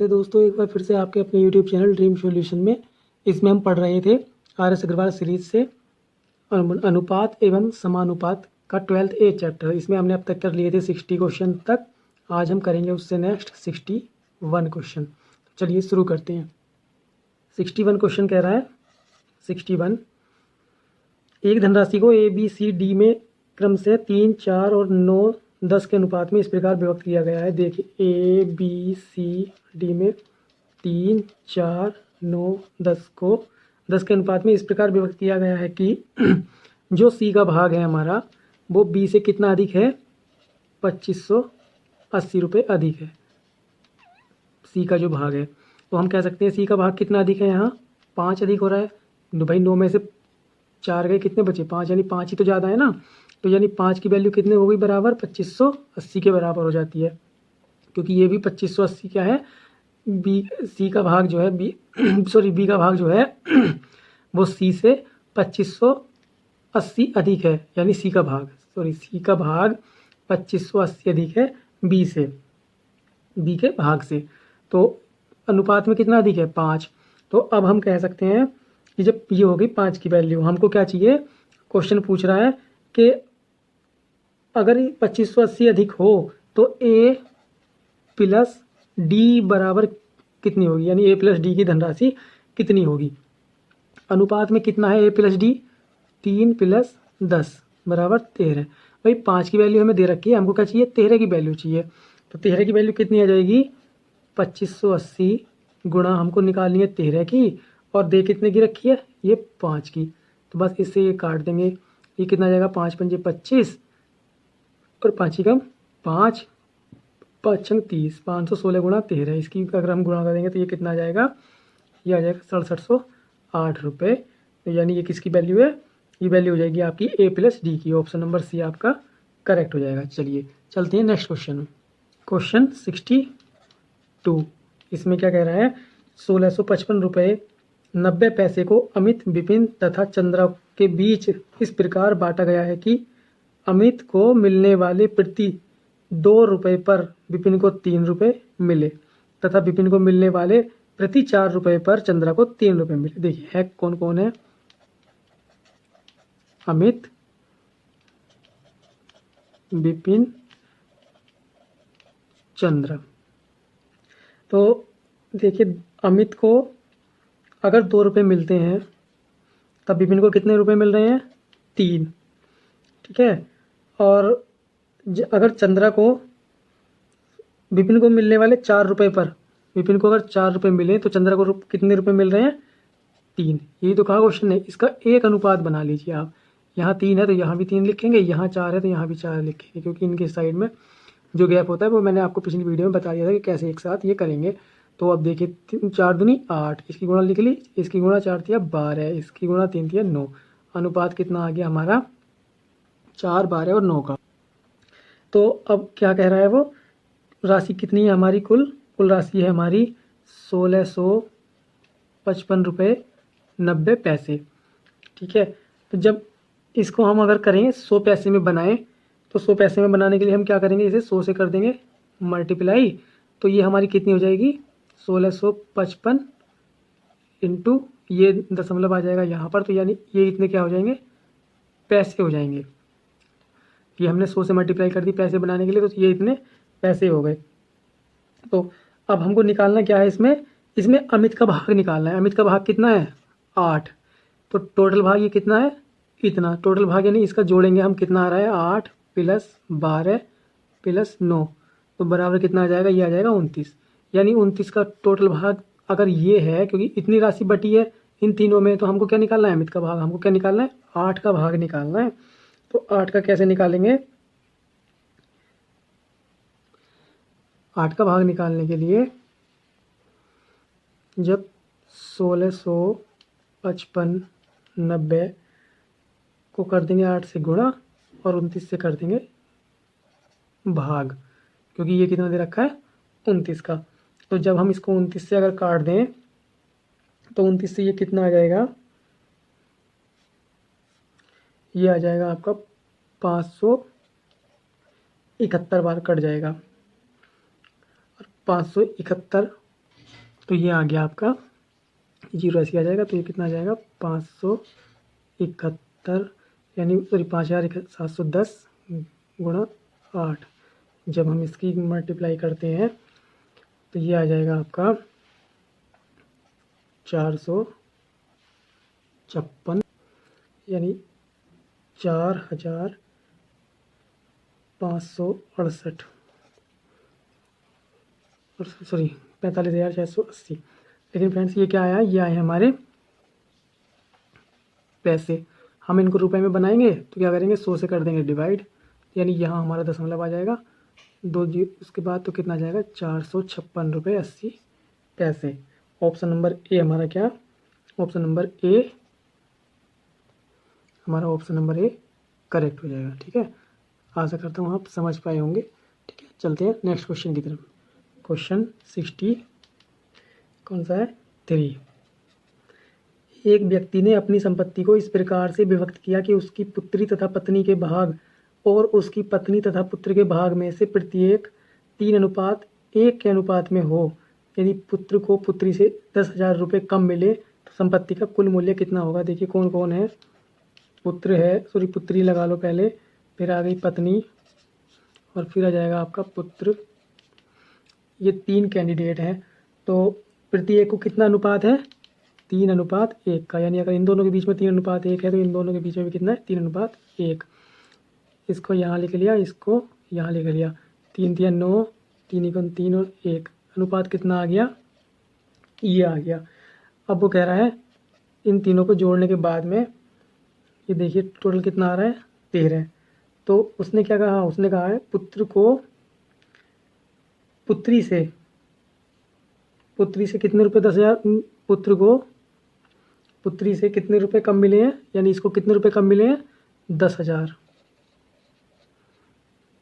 स्वागत है दोस्तों एक बार फिर से आपके अपने YouTube चैनल ड्रीम सॉल्यूशन में। इसमें हम पढ़ रहे थे RS अग्रवाल सीरीज से अनुपात एवं समानुपात का 12th ए चैप्टर। इसमें हमने अब तक कर लिए थे 60 क्वेश्चन तक। आज हम करेंगे उससे नेक्स्ट 61 क्वेश्चन। चलिए शुरू करते हैं। 61 क्वेश्चन कह रहा है 61, एक धनराशि को ABCD में क्रम से 3, 4 और 9, 10 के अनुपात में इस प्रकार विभक्त किया गया है। देखिए ABCD में 3, 4, 9, 10 को 10 के अनुपात में इस प्रकार विभक्त किया गया है कि जो C का भाग है हमारा वो B से कितना अधिक है, 2580 रुपये अधिक है। C का जो भाग है तो हम कह सकते हैं C का भाग कितना अधिक है, यहाँ 5 अधिक हो रहा है। तो भाई 9 में से 4 गए, कितने बचे 5, यानी 5 ही तो ज़्यादा है ना। तो यानी 5 की वैल्यू कितने हो गई, बराबर 2580 के बराबर हो जाती है, क्योंकि ये भी 2580 क्या है, B का भाग जो है B का भाग जो है वो C से 2580 अधिक है। यानी C का भाग 2580 अधिक है B के भाग से। तो अनुपात में कितना अधिक है, 5। तो अब हम कह सकते हैं कि जब ये हो गई 5 की वैल्यू, हमको क्या चाहिए, क्वेश्चन पूछ रहा है कि अगर 2580 अधिक हो तो A प्लस D बराबर कितनी होगी, यानी A प्लस D की धनराशि कितनी होगी। अनुपात में कितना है A प्लस D, 3 प्लस 10 बराबर 13। भाई 5 की वैल्यू हमें दे रखी है, हमको क्या चाहिए, 13 की वैल्यू चाहिए। तो 13 की वैल्यू कितनी आ जाएगी, 2580 गुणा हमको निकालनी है 13 की, और दे कितने की रखी है, ये 5 की। तो बस इससे ये काट देंगे, ये कितना आ जाएगा, 5 पंजे 25 और 5 ही कम 5, 5 छंग 30, 516 गुणा 13। इसकी अगर हम गुणा करेंगे तो ये कितना आ जाएगा, ये आ जाएगा 6708 रुपये। तो यानी ये किसकी वैल्यू है, ये वैल्यू हो जाएगी आपकी A प्लस D की। ऑप्शन नंबर C आपका करेक्ट हो जाएगा। चलिए चलते हैं नेक्स्ट क्वेश्चन में। क्वेश्चन 62, इसमें क्या कह रहा है, 1655 रुपये 90 पैसे को अमित, विपिन तथा चंद्रा के बीच इस प्रकार बांटा गया है कि अमित को मिलने वाले प्रति 2 रुपये पर विपिन को 3 रुपये मिले तथा विपिन को मिलने वाले प्रति 4 रुपये पर चंद्रा को 3 रुपये मिले। देखिए है कौन कौन है, अमित, विपिन, चंद्र। तो देखिए अमित को अगर 2 रुपये मिलते हैं तब विपिन को कितने रुपये मिल रहे हैं, 3, ठीक है। और अगर चंद्रा को विपिन को मिलने वाले 4 रुपये पर, विपिन को अगर 4 रुपये मिले तो चंद्रा को कितने रुपये मिल रहे हैं, 3। यही तो कहा क्वेश्चन है। इसका एक अनुपात बना लीजिए आप, यहाँ 3 है तो यहाँ भी 3 लिखेंगे, यहाँ 4 है तो यहाँ भी 4 लिखेंगे, क्योंकि इनके साइड में जो गैप होता है वो मैंने आपको पिछली वीडियो में बता दिया था कि कैसे एक साथ ये करेंगे। तो अब देखिए 4 दूनी 8, इसकी गुणा लिख ली, इसकी गुणा 4 थी 12, इसकी गुणा 3 थी 9। अनुपात कितना आ गया हमारा, 4, 12 और 9 का। तो अब क्या कह रहा है वो, राशि कितनी है हमारी, कुल राशि है हमारी 1655 रुपये 90 पैसे, ठीक है। तो जब इसको हम अगर करें 100 पैसे में बनाएं, तो 100 पैसे में बनाने के लिए हम क्या करेंगे, इसे 100 से कर देंगे मल्टीप्लाई। तो ये हमारी कितनी हो जाएगी, 1655 इंटू ये दशमलव आ जाएगा यहाँ पर, तो यानी ये इतने क्या हो जाएंगे, पैसे हो जाएंगे। ये हमने 100 से मल्टीप्लाई कर दी पैसे बनाने के लिए, तो ये इतने पैसे हो गए। तो अब हमको निकालना क्या है, इसमें अमित का भाग निकालना है। अमित का भाग कितना है, 8। तो टोटल भाग ये कितना है, इतना। टोटल भाग यानी इसका जोड़ेंगे हम, कितना आ रहा है, 8 प्लस 12 प्लस 9, तो बराबर कितना आ जाएगा, ये आ जाएगा 29। यानी 29 का टोटल भाग अगर ये है, क्योंकि इतनी राशि बटी है इन तीनों में, तो हमको क्या निकालना है, अमित का भाग हमको क्या निकालना है, 8 का भाग निकालना है। तो 8 का कैसे निकालेंगे, 8 का भाग निकालने के लिए जब 1655 90 को कर देंगे 8 से गुणा और 29 से कर देंगे भाग, क्योंकि ये कितना दे रखा है, 29 का। तो जब हम इसको 29 से अगर काट दें तो 29 से ये कितना आ जाएगा, ये आ जाएगा आपका 571 बार कट जाएगा। और 571 तो ये आ गया आपका 0 ऐसे आ जाएगा। तो ये कितना आ जाएगा 571 यानी सॉरी 5710 गुणा 8। जब हम इसकी मल्टीप्लाई करते हैं तो ये आ जाएगा आपका 456 यानी 4568 सॉरी 45,680। लेकिन फ्रेंड्स ये क्या आया, ये आए हमारे पैसे। हम इनको रुपए में बनाएंगे तो क्या करेंगे 100 से कर देंगे डिवाइड, यानी यहाँ हमारा दशमलव आ जाएगा 2 जी, उसके बाद तो कितना आ जाएगा 456 रुपये 80 पैसे। ऑप्शन नंबर ए हमारा क्या, ऑप्शन नंबर ए हमारा ऑप्शन नंबर ए करेक्ट हो जाएगा। ठीक है, आशा करता हूँ आप समझ पाए होंगे। ठीक है, चलते हैं नेक्स्ट क्वेश्चन की तरफ। क्वेश्चन 60 कौन सा है 3। एक व्यक्ति ने अपनी संपत्ति को इस प्रकार से विभक्त किया कि उसकी पुत्री तथा पत्नी के भाग और उसकी पत्नी तथा पुत्र के भाग में से प्रत्येक 3:1 के अनुपात में हो। यदि पुत्र को पुत्री से 10,000 रुपये कम मिले तो संपत्ति का कुल मूल्य कितना होगा। देखिए कौन कौन है, पुत्र है, सॉरी पुत्री लगा लो पहले, फिर आ गई पत्नी और फिर आ जाएगा आपका पुत्र। ये 3 कैंडिडेट हैं। तो प्रत्येक को कितना अनुपात है 3:1 का, यानी अगर इन दोनों के बीच में 3:1 है तो इन दोनों के बीच में भी कितना है 3:1। इसको यहाँ लिख लिया, इसको यहाँ लिख लिया, 3 3 9, 3 1 3 और 1 अनुपात कितना आ गया, ये आ गया। अब वो कह रहा है इन तीनों को जोड़ने के बाद में ये देखिए टोटल कितना आ रहा है 13। तो उसने क्या कहा, उसने कहा है पुत्र को पुत्री से कितने रुपए 10,000, पुत्र को पुत्री से कितने रुपए कम मिले हैं, यानी इसको कितने रुपए कम मिले हैं 10,000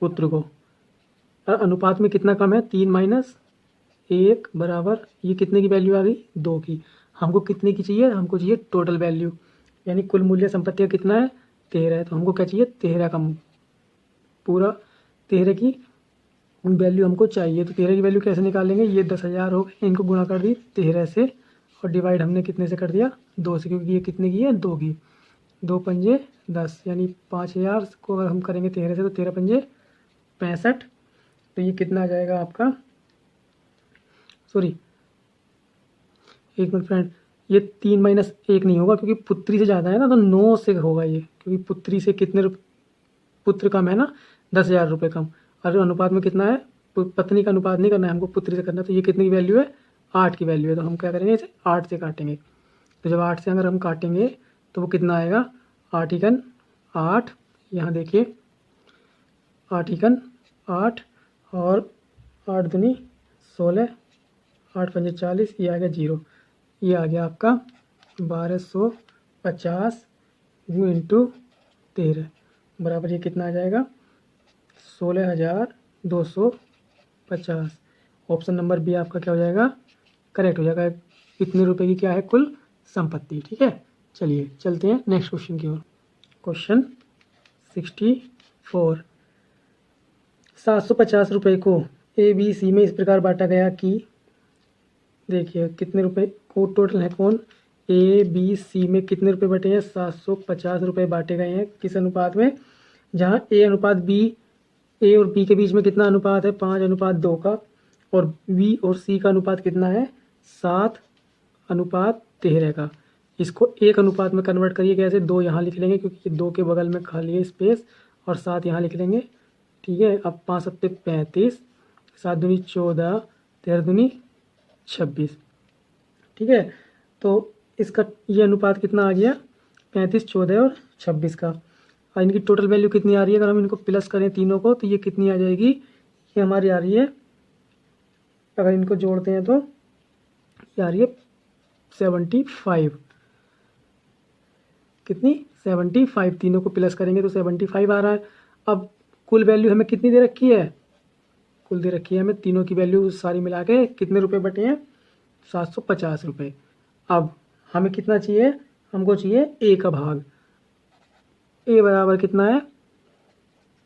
पुत्र को। अनुपात में कितना कम है 3 - 1 बराबर, ये कितने की वैल्यू आ गई 2 की। हमको कितने की चाहिए, हमको चाहिए टोटल वैल्यू, यानी कुल मूल्य संपत्ति का कितना है 13 है। तो हमको क्या चाहिए 13 का पूरा 13 की वैल्यू हमको चाहिए। तो 13 की वैल्यू कैसे निकालेंगे, ये 10,000 हो गए, इनको गुणा कर दी 13 से और डिवाइड हमने कितने से कर दिया 2 से, क्योंकि ये कितने की है 2 की। 2 पंजे 10 यानी 5,000 को अगर हम करेंगे 13 से तो 13 पंजे 65। तो ये कितना आ जाएगा आपका, सॉरी एक मिनट फ्रेंड, ये 3 - 1 नहीं होगा क्योंकि पुत्री से ज़्यादा है ना, तो 9 से होगा ये, क्योंकि पुत्री से कितने पुत्र कम है ना 10,000 रुपये कम। और अनुपात में कितना है, पत्नी का अनुपात नहीं करना है हमको, पुत्री से करना है। तो ये कितने की वैल्यू है 8 की वैल्यू है। तो हम क्या करेंगे इसे 8 से काटेंगे। तो जब 8 से अगर हम काटेंगे तो वो कितना आएगा 8 एकन 8, यहाँ देखिए 8 एकन 8 और 8 दूनी 16, 8 पंजे 40, ये आ गया 0। ये आ गया आपका 1250 इंटू 13 बराबर ये कितना आ जाएगा 16,250। ऑप्शन नंबर बी आपका क्या हो जाएगा करेक्ट हो जाएगा। इतने रुपए की क्या है कुल संपत्ति। ठीक है, चलिए चलते हैं नेक्स्ट क्वेश्चन की ओर। क्वेश्चन 64। 750 रुपये को ए बी सी में इस प्रकार बांटा गया कि, देखिए कितने रुपए को टोटल है कौन, ए बी सी में कितने रुपए बटे हैं 750 रुपये बांटे गए हैं। किस अनुपात में, जहाँ ए अनुपात बी, ए और बी के बीच में कितना अनुपात है 5:2 का, और बी और सी का अनुपात कितना है 7:13 का। इसको एक अनुपात में कन्वर्ट करिए कैसे, 2 यहाँ लिख लेंगे क्योंकि 2 के बगल में खाली है स्पेस, और 7 यहाँ लिख लेंगे। ठीक है, अब 5 सत्ते 35, 7 दूनी 14, 13 दूनी 26। ठीक है, तो इसका ये अनुपात कितना आ गया 35, 14 और 26 का। और इनकी टोटल वैल्यू कितनी आ रही है, अगर हम इनको प्लस करें तीनों को तो ये कितनी आ जाएगी, ये हमारी आ रही है, अगर इनको जोड़ते हैं तो ये आ रही है 75। कितनी 75, तीनों को प्लस करेंगे तो 75 आ रहा है। अब कुल वैल्यू हमें कितनी दे रखी है, कुल दे रखी है हमें तीनों की वैल्यू सारी मिला के कितने रुपए बटे हैं 750 रुपये। अब हमें कितना चाहिए, हमको चाहिए ए का भाग, ए बराबर कितना है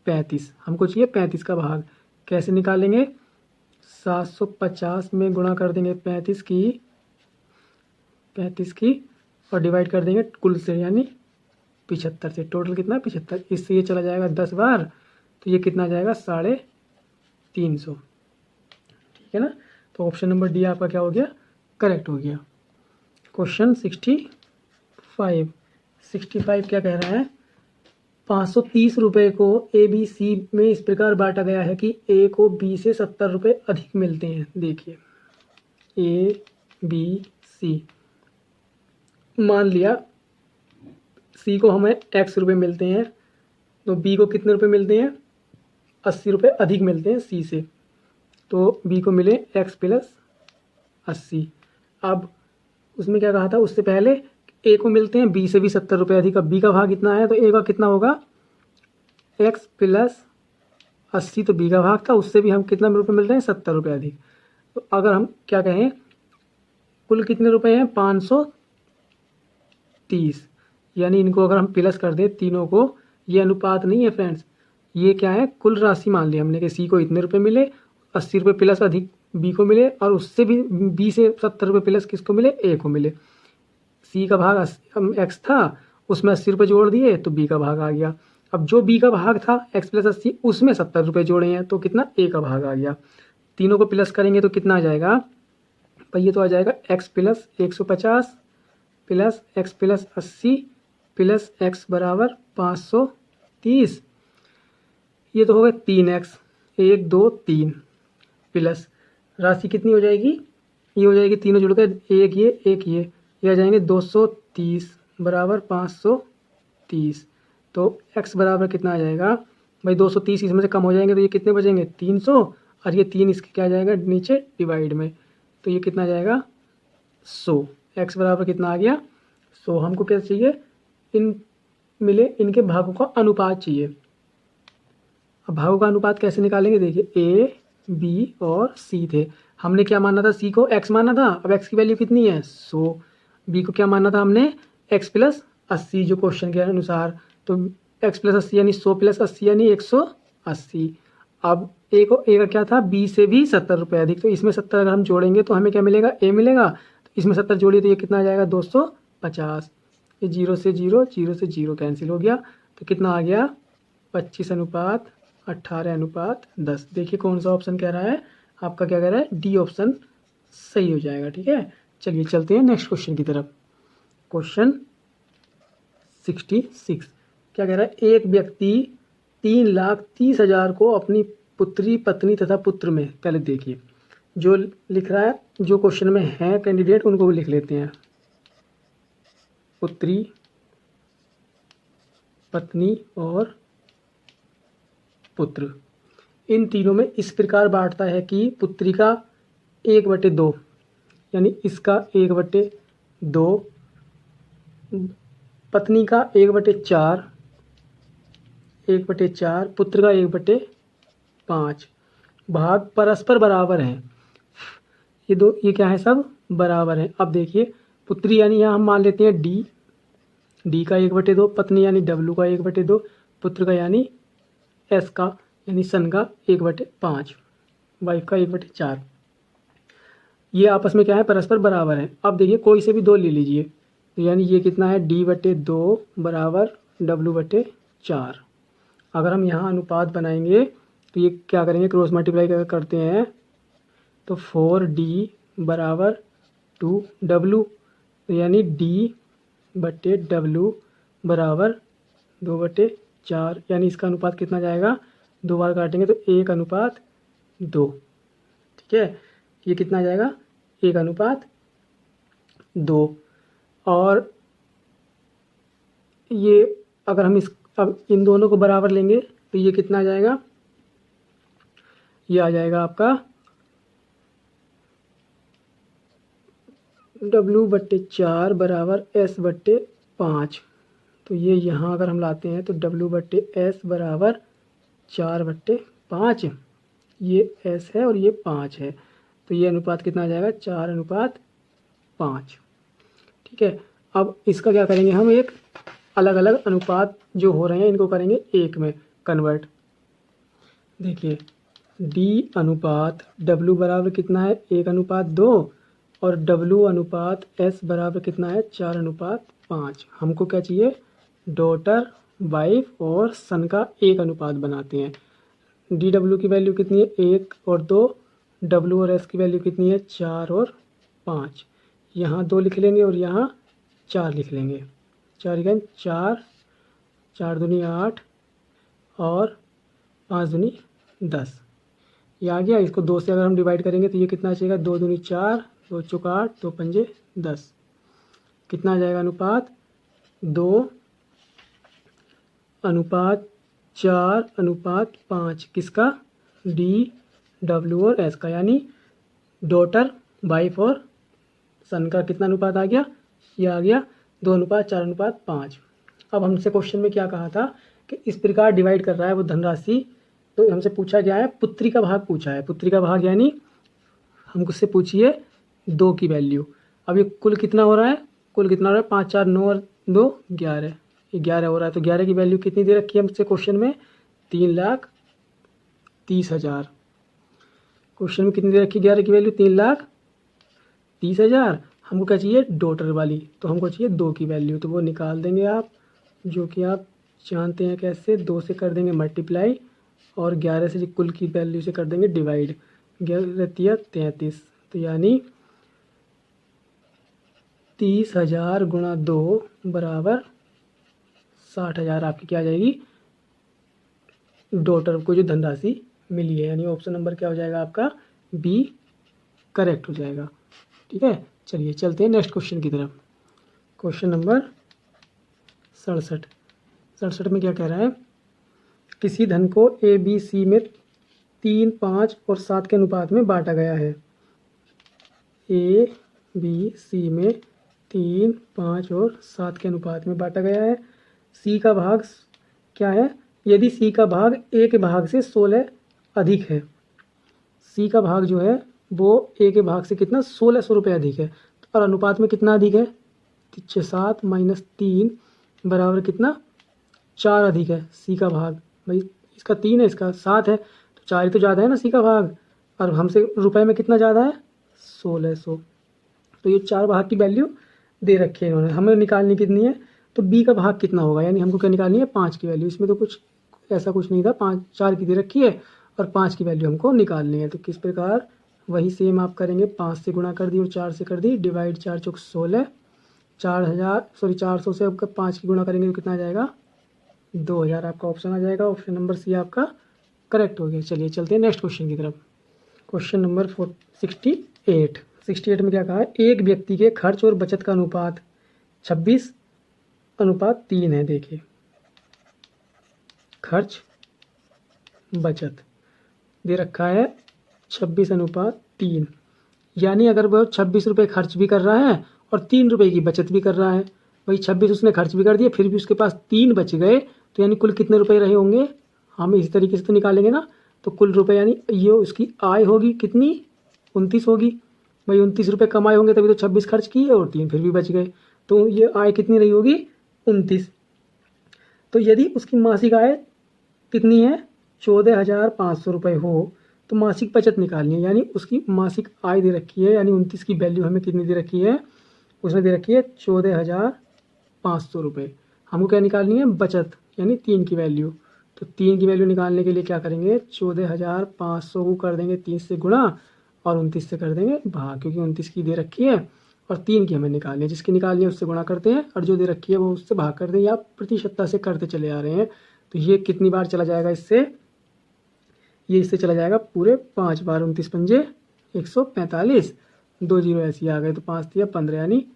35, हमको चाहिए 35 का भाग। कैसे निकालेंगे, 750 में गुणा कर देंगे 35 की और डिवाइड कर देंगे कुल से यानी 75 से। टोटल कितना 75, इससे ये चला जाएगा 10 बार, तो ये कितना जाएगा 350। ठीक है ना। तो ऑप्शन नंबर डी आपका क्या हो गया, करेक्ट हो गया। क्वेश्चन 65 क्या कह रहा है, 530 रुपये को ए बी सी में इस प्रकार बांटा गया है कि ए को बी से 70 रुपये अधिक मिलते हैं। देखिए ए बी सी, मान लिया सी को हमें x रुपये मिलते हैं, तो बी को कितने रुपए मिलते हैं, 80 रुपये अधिक मिलते हैं सी से, तो बी को मिले x प्लस 80। अब उसमें क्या कहा था उससे पहले, ए को मिलते हैं बी से भी 70 रुपये अधिक। अब बी का भाग कितना है, तो ए का कितना होगा x प्लस 80, तो बी का भाग था, उससे भी हम कितना रुपये मिल रहे हैं 70 रुपये अधिक। तो अगर हम क्या कहें कुल कितने रुपए हैं 530, यानी इनको अगर हम प्लस कर दें तीनों को, ये अनुपात नहीं है फ्रेंड्स, ये क्या है कुल राशि मान ली हमने कि सी को इतने रुपए मिले, 80 रुपये प्लस अधिक बी को मिले, और उससे भी बी से 70 रुपये प्लस किसको मिले, ए को मिले। सी का भाग एक्स था, उसमें 80 रुपये जोड़ दिए तो बी का भाग आ गया। अब जो बी का भाग था x प्लस 80, उसमें 70 रुपये जोड़े हैं तो कितना ए का भाग आ गया। तीनों को प्लस करेंगे तो कितना आ जाएगा भाई, ये तो आ जाएगा x plus 150 plus x plus 80 plus x बराबर 530, ये तो हो गया 3x, 1 2 3 प्लस राशि कितनी हो जाएगी, ये हो जाएगी तीनों जुड़ कर एक ये आ जाएंगे 230 बराबर 530। तो x बराबर कितना आ जाएगा भाई 230, इसमें से कम हो जाएंगे तो ये कितने बचेंगे 300, और ये 3 इसके क्या आ जाएगा नीचे डिवाइड में, तो ये कितना आ जाएगा 100। x बराबर कितना आ गया 100। हमको क्या चाहिए, इनके भागों का अनुपात चाहिए। अब भागों का अनुपात कैसे निकालेंगे, देखिए ए बी और सी थे, हमने क्या माना था, सी को x माना था, अब x की वैल्यू कितनी है 100, बी को क्या माना था हमने x प्लस 80 जो क्वेश्चन के अनुसार, तो x प्लस 80 यानी 100 प्लस 80 यानी 180। अब ए का क्या था, बी से भी 70 रुपये अधिक, तो इसमें 70 अगर हम जोड़ेंगे तो हमें क्या मिलेगा ए मिलेगा, तो इसमें 70 जोड़िए तो ये कितना आ जाएगा 250। ये 0 से 0 कैंसिल हो गया, तो कितना आ गया 25:18:10। देखिए कौन सा ऑप्शन कह रहा है आपका, क्या कह रहा है डी ऑप्शन सही हो जाएगा। ठीक है, चलिए चलते हैं नेक्स्ट क्वेश्चन की तरफ। क्वेश्चन 66 क्या कह रहा है, एक व्यक्ति 3,30,000 को अपनी पुत्री पत्नी तथा पुत्र में, पहले देखिए जो लिख रहा है, जो क्वेश्चन में है कैंडिडेट उनको भी लिख लेते हैं, पुत्री पत्नी और पुत्र, इन तीनों में इस प्रकार बांटता है कि पुत्री का 1/2 यानी इसका 1/2, पत्नी का 1/4, पुत्र का 1/5, भाग परस्पर बराबर हैं। ये क्या है सब बराबर है। अब देखिए पुत्री यानी यहाँ हम मान लेते हैं डी का 1/2, पत्नी यानी W का 1/2, पुत्र का यानी S का यानी सन का 1/5, वाइफ का 1/4, ये आपस में क्या है परस्पर बराबर है। अब देखिए कोई से भी 2 ले लीजिए, तो यानी ये कितना है D/2 बराबर W/4। अगर हम यहाँ अनुपात बनाएंगे तो ये क्या करेंगे, क्रॉस मल्टीप्लाई करते हैं तो 4D बराबर 2W, तो यानी D/W बराबर 2/4, यानी इसका अनुपात कितना जाएगा, 2 बार काटेंगे तो 1:2। ठीक है, ये कितना जाएगा 1:2। और ये अगर हम अब इन दोनों को बराबर लेंगे तो ये कितना आ जाएगा, ये आ जाएगा आपका W/4 बराबर S/5। तो ये यहाँ अगर हम लाते हैं तो W/S बराबर 4/5, ये S है और ये 5 है, तो ये अनुपात कितना आ जाएगा 4:5। ठीक है, अब इसका क्या करेंगे हम, एक अलग अलग अनुपात जो हो रहे हैं इनको करेंगे एक में कन्वर्ट। देखिए डी अनुपात डब्ल्यू बराबर कितना है 1:2 और डब्ल्यू अनुपात एस बराबर कितना है 4:5। हमको क्या चाहिए, डॉटर, वाइफ और सन का एक अनुपात बनाते हैं। डी डब्ल्यू की वैल्यू कितनी है 1 और 2, डब्ल्यू और एस की वैल्यू कितनी है 4 और 5। यहाँ 2 लिख लेंगे और यहाँ 4 लिख लेंगे। 4 4, 4 दूनी 8 और 5 दूनी 10। ये आ गया। इसको 2 से अगर हम डिवाइड करेंगे तो ये कितना आ जाएगा, 2 दूनी 4, 2 चौका 8, 2 पंजे 10। कितना आ जाएगा अनुपात 2:4:5 किसका, डी डब्ल्यू और एस का, यानी डॉटर, वाइफ और सन का कितना अनुपात आ गया, ये आ गया 2:4:5। अब हमसे क्वेश्चन में क्या कहा था कि इस प्रकार डिवाइड कर रहा है वो धनराशि। तो हमसे पूछा गया है पुत्री का भाग पूछा है। पुत्री का भाग यानी हमको उससे पूछिए 2 की वैल्यू। अब ये कुल कितना हो रहा है, कुल कितना हो रहा है 5 4 9 और 2 11, ये 11 हो रहा है। तो 11 की वैल्यू कितनी दे रखी है हमसे क्वेश्चन में, 3,30,000। क्वेश्चन में कितनी दे रखी है 11 की वैल्यू 3,30,000। हमको क्या चाहिए, डॉटर वाली, तो हमको चाहिए 2 की वैल्यू। तो वो निकाल देंगे आप, जो कि आप जानते हैं कैसे, 2 से कर देंगे मल्टीप्लाई और 11 से कुल की वैल्यू से कर देंगे डिवाइड। 11 रहती है 33, तो यानी 30,000 गुणा 2 बराबर 60,000 आपकी क्या आ जाएगी, डॉटर को जो धनराशि मिली है। यानी ऑप्शन नंबर क्या हो जाएगा आपका, बी करेक्ट हो जाएगा। ठीक है, चलिए चलते हैं नेक्स्ट क्वेश्चन की तरफ। क्वेश्चन नंबर 67 में क्या कह रहा है, किसी धन को ए बी सी में 3, 5 और 7 के अनुपात में बांटा गया है। ए बी सी में 3, 5 और 7 के अनुपात में बांटा गया है। सी का भाग क्या है, यदि सी का भाग ए के भाग से 16 अधिक है। सी का भाग जो है वो ए के भाग से कितना 1600 रुपये अधिक है, और अनुपात में कितना अधिक है, 7 - 3 बराबर कितना 4 अधिक है। सी का भाग भाई इसका 3 है, इसका 7 है, तो 4 ही तो ज़्यादा है ना सी का भाग, और हमसे रुपए में कितना ज़्यादा है 1600। तो ये 4 भाग की वैल्यू दे रखी है इन्होंने, हमें निकालनी कितनी है, तो बी का भाग कितना होगा, यानी हमको क्या निकालनी है 5 की वैल्यू। इसमें तो कुछ ऐसा कुछ नहीं था, 4 की दे रखी है और 5 की वैल्यू हमको निकालनी है। तो किस प्रकार, वही सेम आप करेंगे, 5 से गुणा कर दी और 4 से कर दी, डिवाइड 4 चौक 16, 400 से आपका 5 की गुणा करेंगे तो कितना आ जाएगा 2000। आपका ऑप्शन आ जाएगा, ऑप्शन नंबर सी आपका करेक्ट हो गया। चलिए चलते हैं नेक्स्ट क्वेश्चन की तरफ। क्वेश्चन नंबर 68 में क्या कहा है, एक व्यक्ति के खर्च और बचत का अनुपात 26:3 है। देखिए खर्च बचत दे रखा है 26:3, यानी अगर वह 26 रुपये खर्च भी कर रहा है और 3 रुपये की बचत भी कर रहा है, वही 26 उसने खर्च भी कर दिया, फिर भी उसके पास 3 बच गए, तो यानी कुल कितने रुपए रहे होंगे, हम इस तरीके से तो निकालेंगे ना। तो कुल रुपए यानी ये उसकी आय होगी कितनी, 29 होगी। भाई 29 रुपये कमाए होंगे तभी तो 26 खर्च किए और 3 फिर भी बच गए, तो ये आय कितनी रही होगी 29। तो यदि उसकी मासिक आय कितनी है 14,500 रुपये हो, तो मासिक बचत निकालनी है, यानी उसकी मासिक आय दे रखी है, यानी 29 की वैल्यू हमें कितनी दे रखी है, उसने दे रखी है 14,500 रुपये। हमको क्या निकालनी है बचत, यानी 3 की वैल्यू। तो 3 की वैल्यू निकालने के लिए क्या करेंगे, 14,500 को कर देंगे 3 से गुणा और 29 से कर देंगे भाग, क्योंकि 29 की दे रखी है और 3 की हमें निकालनी है। जिसकी निकालनी है उससे गुणा करते हैं और जो दे रखी है वो उससे भाग करते हैं, या प्रतिशतता से करते चले आ रहे हैं। तो ये कितनी बार चला जाएगा इससे, ये इससे चला जाएगा पूरे 5 बार। 29 पंजे 145, 2 जीरो ऐसे आ गए, तो 5 दिया 15, यानी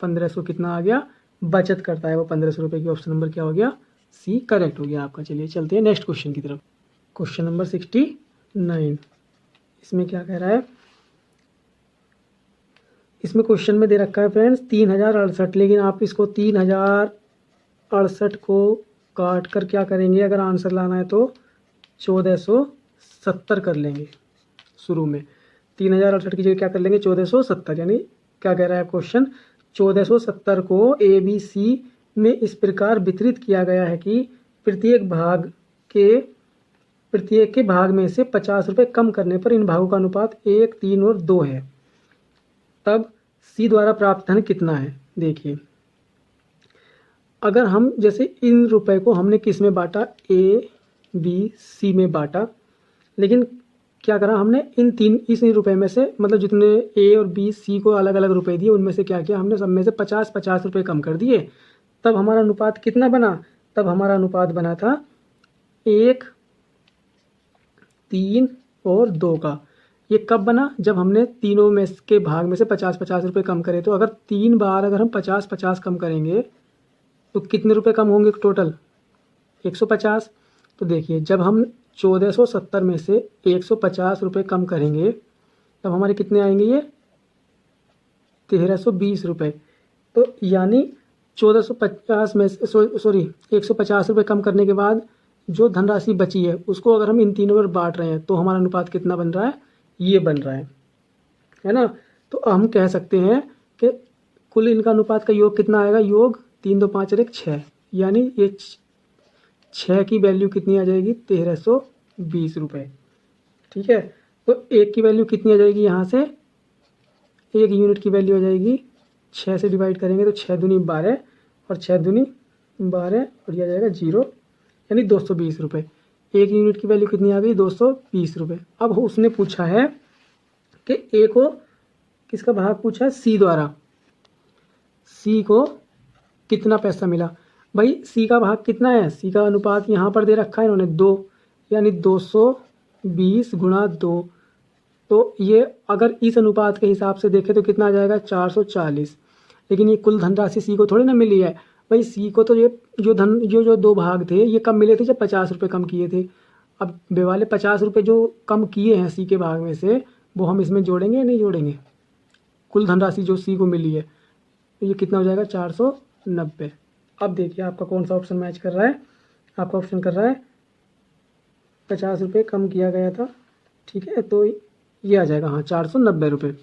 1500 कितना आ गया बचत करता है वो 1500 रुपये की। ऑप्शन नंबर क्या हो गया, सी करेक्ट हो गया आपका। चलिए चलते हैं नेक्स्ट क्वेश्चन की तरफ। क्वेश्चन नंबर 69, इसमें क्या कह रहा है, इसमें क्वेश्चन में दे रखा है फ्रेंड्स 3068, लेकिन आप इसको 3068 को काट कर क्या करेंगे, अगर आंसर लाना है तो 1470 कर लेंगे। शुरू में 3068 की जगह क्या कर लेंगे 1470, यानी क्या कह रहा है क्वेश्चन, 1470 को ए बी सी में इस प्रकार वितरित किया गया है कि प्रत्येक भाग के प्रत्येक के भाग में से 50 रुपये कम करने पर इन भागों का अनुपात 1, 3 और 2 है। तब सी द्वारा प्राप्त धन कितना है? देखिए, अगर हम जैसे इन रुपए को हमने किस में बांटा, ए बी सी में बांटा, लेकिन क्या करा हमने इस रुपए में से, मतलब जितने ए और बी सी को अलग अलग रुपए दिए उनमें से क्या किया हमने, सब में से 50-50 रुपये कम कर दिए। तब हमारा अनुपात कितना बना? तब हमारा अनुपात बना था 1, 3 और 2 का। ये कब बना? जब हमने तीनों में के भाग में से 50-50 रुपये कम करे। तो अगर 3 बार अगर हम 50-50 कम करेंगे तो कितने रुपए कम होंगे टोटल? 150। तो देखिए, जब हम 1470 में से 150 रुपये कम करेंगे तब हमारे कितने आएंगे? ये 1320 रुपये। तो यानी 1450 में से 150 रुपये कम करने के बाद जो धनराशि बची है उसको अगर हम इन तीनों में बांट रहे हैं तो हमारा अनुपात कितना बन रहा है? ये बन रहा है ना। तो हम कह सकते हैं कि कुल इनका अनुपात का योग कितना आएगा? योग 3, 2, 5 और 1, 6। यानी ये 6 की वैल्यू कितनी आ जाएगी? 1320 रुपये। ठीक है, तो 1 की वैल्यू कितनी आ जाएगी? यहाँ से 1 यूनिट की वैल्यू आ जाएगी, 6 से डिवाइड करेंगे तो 6 दूनी 12 और 6 दूनी 12 और यह आ जाएगा 0, यानी 220 रुपये। 1 यूनिट की वैल्यू कितनी आ गई? 220 रुपये। अब उसने पूछा है कि ए को किसका भाग पूछा है? सी द्वारा। सी को कितना पैसा मिला? भाई सी का भाग कितना है? सी का अनुपात यहाँ पर दे रखा है इन्होंने 2, यानी 220 गुणा 2। तो ये अगर इस अनुपात के हिसाब से देखें तो कितना आ जाएगा? 440। लेकिन ये कुल धनराशि सी को थोड़ी ना मिली है भाई। सी को तो ये जो 2 भाग थे ये कब मिले थे? जब 50 रुपये कम किए थे। अब बे वाले 50 रुपये जो कम किए हैं सी के भाग में से, वो हम इसमें जोड़ेंगे या नहीं जोड़ेंगे? कुल धनराशि जो सी को मिली है तो ये कितना हो जाएगा? 490। अब देखिए आपका कौन सा ऑप्शन मैच कर रहा है। आपका ऑप्शन कर रहा है 50 रुपये कम किया गया था। ठीक है, तो ये आ जाएगा हाँ 490 रुपये।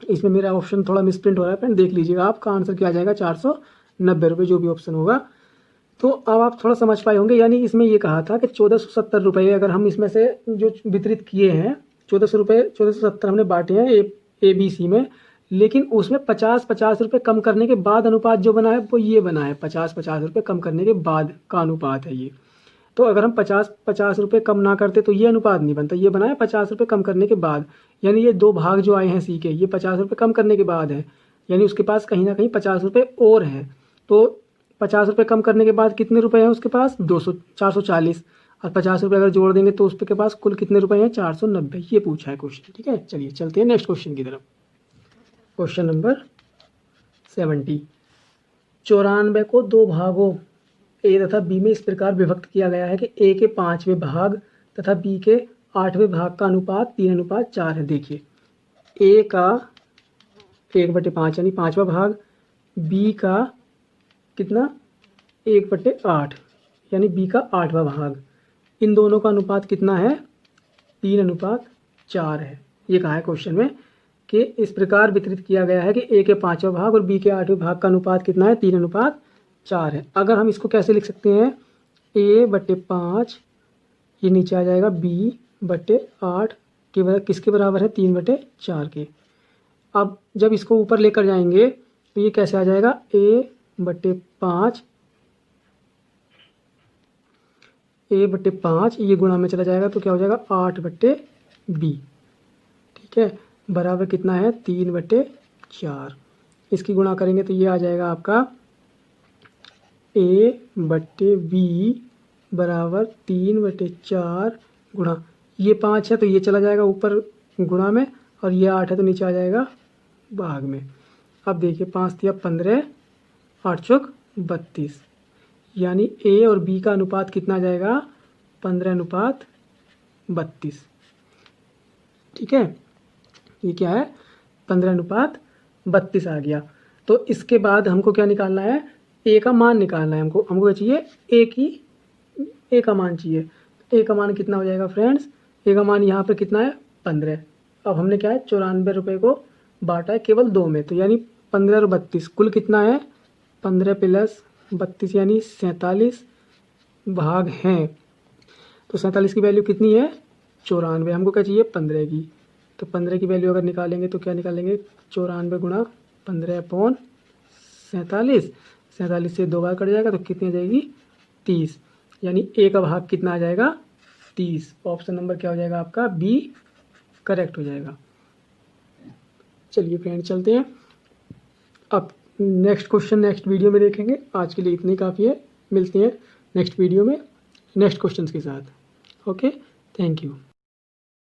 इसमें मेरा ऑप्शन थोड़ा मिसप्रिंट हो रहा है फ्रेंड, देख लीजिएगा आपका आंसर क्या आ जाएगा? 490 रुपये, जो भी ऑप्शन होगा। तो अब आप थोड़ा समझ पाए होंगे। यानी इसमें ये कहा था कि 1470 रुपये अगर हम इसमें से जो वितरित किए हैं, 1470 हमने बांटे हैं ए बी सी में, लेकिन उसमें 50-50 रुपये कम करने के बाद अनुपात जो बना है वो ये बना है। 50-50 रुपये कम करने के बाद का अनुपात है ये। तो अगर हम 50-50 रुपये कम ना करते तो ये अनुपात नहीं बनता। ये बना है 50 रुपये कम करने के बाद, यानी ये 2 भाग जो आए हैं सी के, ये 50 रुपये कम करने के बाद है। यानी उसके पास कहीं ना कहीं 50 रुपये और हैं। तो 50 रुपये कम करने के बाद कितने रुपए हैं उसके पास? 440। और 50 रुपये अगर जोड़ देंगे तो उसके पास कुल कितने रुपए हैं? 490। ये पूछा है क्वेश्चन। ठीक है, चलिए चलते हैं नेक्स्ट क्वेश्चन की तरफ। Question number 70। 94 को 2 भागों ए तथा बी में इस प्रकार विभक्त किया गया है कि ए के 5वें भाग तथा बी के 8वें भाग का अनुपात 3:4 है। देखिए, ए का 1/5 यानी 5वां भाग, बी का कितना? 1/8 यानी बी का 8वां भाग। इन दोनों का अनुपात कितना है? 3:4 है। ये कहा है क्वेश्चन में कि इस प्रकार वितरित किया गया है कि ए के 5वां भाग और बी के 8वें भाग का अनुपात कितना है? 3:4 है। अगर हम इसको कैसे लिख सकते हैं? a/5 ये नीचे आ जाएगा b/8 के किसके बराबर है? 3/4 के। अब जब इसको ऊपर लेकर जाएंगे तो ये कैसे आ जाएगा? a/5 ये गुणा में चला जाएगा तो क्या हो जाएगा? 8/b। ठीक है, बराबर कितना है? 3/4। इसकी गुणा करेंगे तो ये आ जाएगा आपका a/b बराबर 3/4 गुणा, ये 5 है तो ये चला जाएगा ऊपर गुणा में, और ये 8 है तो नीचे आ जाएगा भाग में। अब देखिए 5 या 15, 8 चौक 32, यानी ए और बी का अनुपात कितना आ जाएगा? 15:32। ठीक है, ये क्या है? 15:32 आ गया। तो इसके बाद हमको क्या निकालना है? ए का मान निकालना है हमको क्या चाहिए? ए का मान चाहिए। ए का मान कितना हो जाएगा फ्रेंड्स? ए का मान यहाँ पे कितना है? 15। अब हमने क्या है? 94 रुपये को बांटा है केवल 2 में, तो यानी 15 और 32 कुल कितना है? 15 + 32 यानी 47 भाग हैं। तो 47 की वैल्यू कितनी है 94, हमको क्या चाहिए 15 की। तो 15 की वैल्यू अगर निकालेंगे तो क्या निकालेंगे 94 गुणा 15/47, 47 से 2 बार कट जाएगा तो कितनी आ जाएगी 30, यानी ए का भाग कितना आ जाएगा 30। ऑप्शन नंबर क्या हो जाएगा आपका बी करेक्ट हो जाएगा। चलिए फ्रेंड चलते हैं, अब नेक्स्ट क्वेश्चन नेक्स्ट वीडियो में देखेंगे। आज के लिए इतनी काफ़ी है, मिलते हैं नेक्स्ट वीडियो में नेक्स्ट क्वेश्चन के साथ। Okay, thank you.